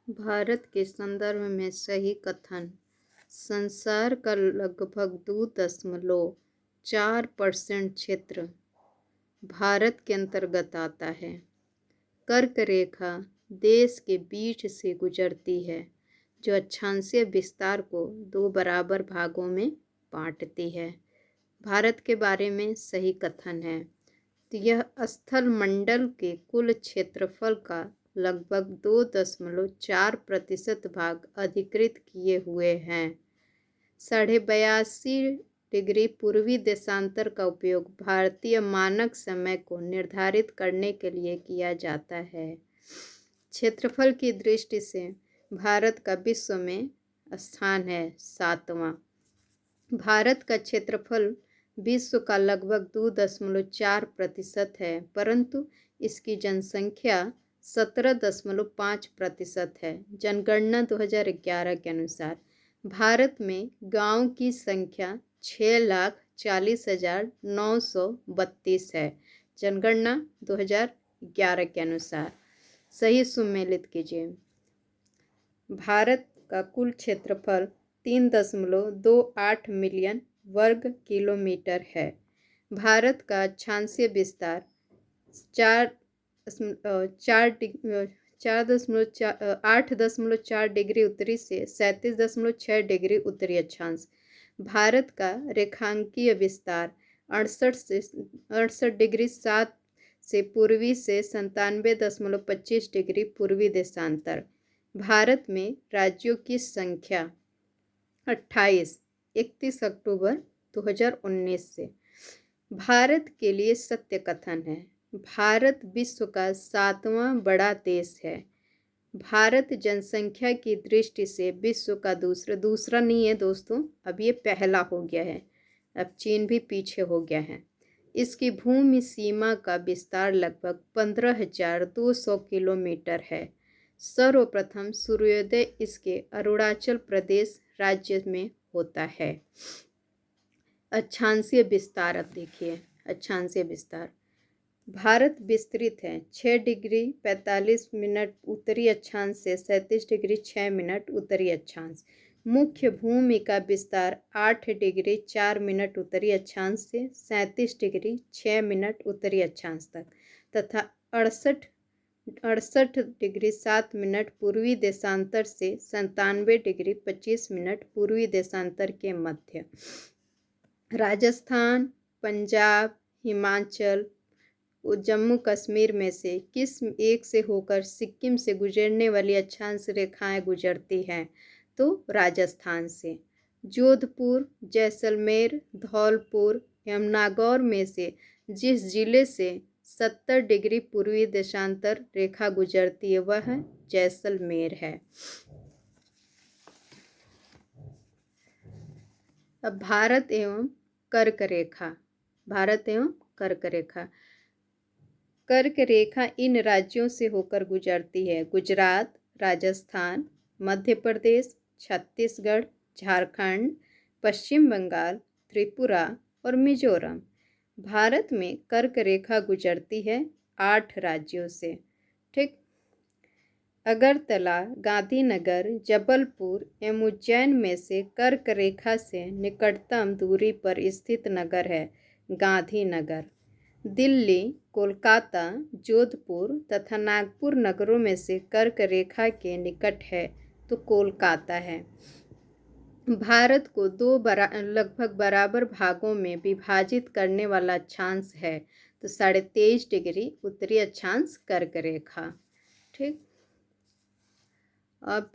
भारत के संदर्भ में सही कथन। संसार का लगभग 2.4% क्षेत्र भारत के अंतर्गत आता है। कर्क रेखा देश के बीच से गुजरती है, जो अक्षांशीय विस्तार को 2 बराबर भागों में बांटती है। भारत के बारे में सही कथन है। तो यह स्थल मंडल के कुल क्षेत्रफल का लगभग 2.4% भाग अधिकृत किए हुए हैं। 82.5 डिग्री पूर्वी देशांतर का उपयोग भारतीय मानक समय को निर्धारित करने के लिए किया जाता है। क्षेत्रफल की दृष्टि से भारत का विश्व में स्थान है 7वां। भारत का क्षेत्रफल विश्व का लगभग 2.4% है, परंतु इसकी जनसंख्या 17.5% है। जनगणना 2011 के अनुसार भारत में गांव की संख्या 6,40,932 है। जनगणना 2011 के अनुसार। सही सुमेलित कीजिए। भारत का कुल क्षेत्रफल 3.28 मिलियन वर्ग किलोमीटर है। भारत का अक्षांशीय विस्तार 8.4 डिग्री उत्तरी से 37.6 डिग्री उत्तरी अक्षांश। भारत का रेखांकीय विस्तार 68 डिग्री 7 से पूर्वी से 97.25 डिग्री पूर्वी देशांतर। भारत में राज्यों की संख्या 28 31 अक्टूबर 2019 से। भारत के लिए सत्य कथन है। भारत विश्व का 7वां बड़ा देश है। भारत जनसंख्या की दृष्टि से विश्व का दूसरा नहीं है दोस्तों, अब ये पहला हो गया है। अब चीन भी पीछे हो गया है। इसकी भूमि सीमा का विस्तार लगभग 15,200 किलोमीटर है। सर्वप्रथम सूर्योदय इसके अरुणाचल प्रदेश राज्य में होता है। अक्षांशीय विस्तार अब देखिए। अक्षांशीय विस्तार भारत विस्तृत है 6 डिग्री 45 मिनट उत्तरी अक्षांश से 37 डिग्री 6 मिनट उत्तरी अक्षांश। मुख्य भूमि का विस्तार 8 डिग्री 4 मिनट उत्तरी अक्षांश से 37 डिग्री 6 मिनट उत्तरी अक्षांश तक तथा 68 डिग्री 7 मिनट पूर्वी देशांतर से 97 डिग्री 25 मिनट पूर्वी देशांतर के मध्य। राजस्थान, पंजाब, हिमाचल, जम्मू कश्मीर में से किस एक से होकर सिक्किम से गुजरने वाली अक्षांश रेखाएं गुजरती हैं? तो राजस्थान से। जोधपुर, जैसलमेर, धौलपुर, यमुनागौर में से जिस जिले से 70 डिग्री पूर्वी देशांतर रेखा गुजरती है वह जैसलमेर है। अब भारत एवं कर्क रेखा। भारत एवं कर्क रेखा। कर्क रेखा इन राज्यों से होकर गुजरती है: गुजरात, राजस्थान, मध्य प्रदेश, छत्तीसगढ़, झारखंड, पश्चिम बंगाल, त्रिपुरा और मिजोरम। भारत में कर्क रेखा गुजरती है 8 राज्यों से। ठीक। अगरतला, गांधीनगर, जबलपुर एवं उज्जैन में से कर्क रेखा से निकटतम दूरी पर स्थित नगर है गांधीनगर। दिल्ली, कोलकाता, जोधपुर तथा नागपुर नगरों में से कर्क रेखा के निकट है तो कोलकाता है। भारत को लगभग बराबर भागों में विभाजित करने वाला अक्षांश है तो 23.5 डिग्री उत्तरी अक्षांश कर्क रेखा। ठीक। अब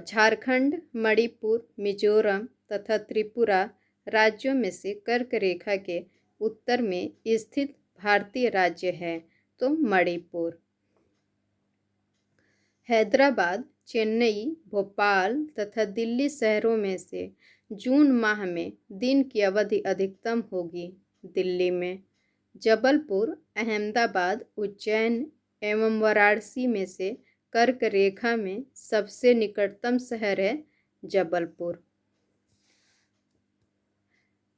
झारखंड, मणिपुर, मिजोरम तथा त्रिपुरा राज्यों में से कर्क रेखा के उत्तर में स्थित भारतीय राज्य है तो मणिपुर। हैदराबाद, चेन्नई, भोपाल तथा दिल्ली शहरों में से जून माह में दिन की अवधि अधिकतम होगी दिल्ली में। जबलपुर, अहमदाबाद, उज्जैन एवं वाराणसी में से कर्क रेखा में सबसे निकटतम शहर है जबलपुर।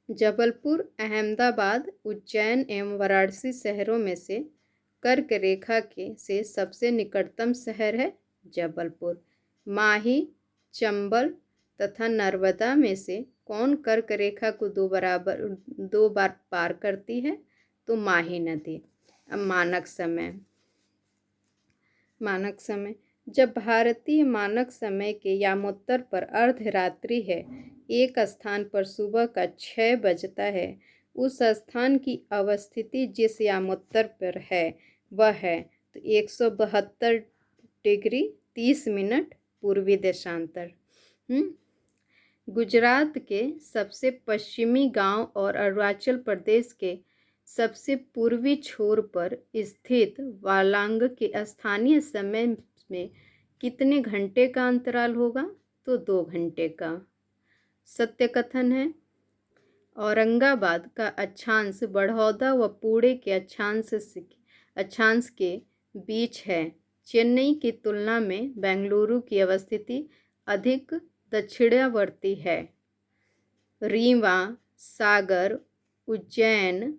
जबलपुर, अहमदाबाद, उज्जैन एवं वाराणसी शहरों में से कर्क रेखा के से सबसे निकटतम शहर है जबलपुर। माही, चंबल तथा नर्मदा में से कौन कर्क रेखा को दो बार पार करती है? तो माही नदी। अब मानक समय जब भारतीय मानक समय के यामोत्तर पर अर्धरात्रि है, एक स्थान पर सुबह का 6 बजता है, उस स्थान की अवस्थिति जिस यामोत्तर पर है वह है तो 172 डिग्री 30 मिनट पूर्वी देशांतर। गुजरात के सबसे पश्चिमी गांव और अरुणाचल प्रदेश के सबसे पूर्वी छोर पर स्थित वालांग के स्थानीय समय में कितने घंटे का अंतराल होगा? तो 2 घंटे का। सत्य कथन है, औरंगाबाद का अक्षांश बड़ौदा व पुणे के अक्षांश के बीच है। चेन्नई की तुलना में बेंगलुरु की अवस्थिति अधिक दक्षिणावर्ती है। रीवा, सागर, उज्जैन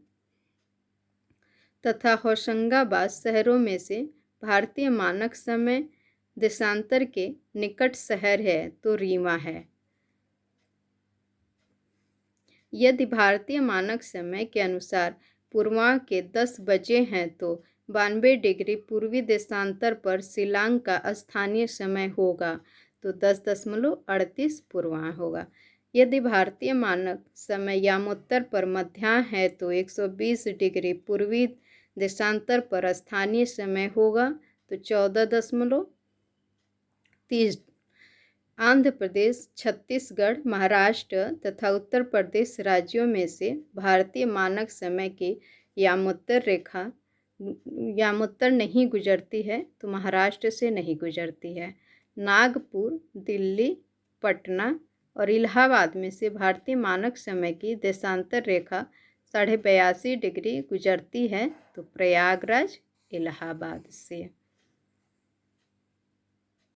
तथा होशंगाबाद शहरों में से भारतीय मानक समय देशांतर के निकट शहर है तो रीवा है। यदि भारतीय मानक समय के अनुसार पूर्वाह्न के 10 बजे हैं तो 92 डिग्री पूर्वी देशांतर पर शिलांग का स्थानीय समय होगा तो 10.38 पूर्वाह्न होगा। यदि भारतीय मानक समय यामोत्तर पर मध्याह्न है तो 120 डिग्री पूर्वी देशांतर पर स्थानीय समय होगा तो 14.30। आंध्र प्रदेश, छत्तीसगढ़, महाराष्ट्र तथा उत्तर प्रदेश राज्यों में से भारतीय मानक समय की यामोत्तर नहीं गुजरती है तो महाराष्ट्र से नहीं गुजरती है। नागपुर, दिल्ली, पटना और इलाहाबाद में से भारतीय मानक समय की देशांतर रेखा 82.5 डिग्री गुजरती है तो प्रयागराज, इलाहाबाद से।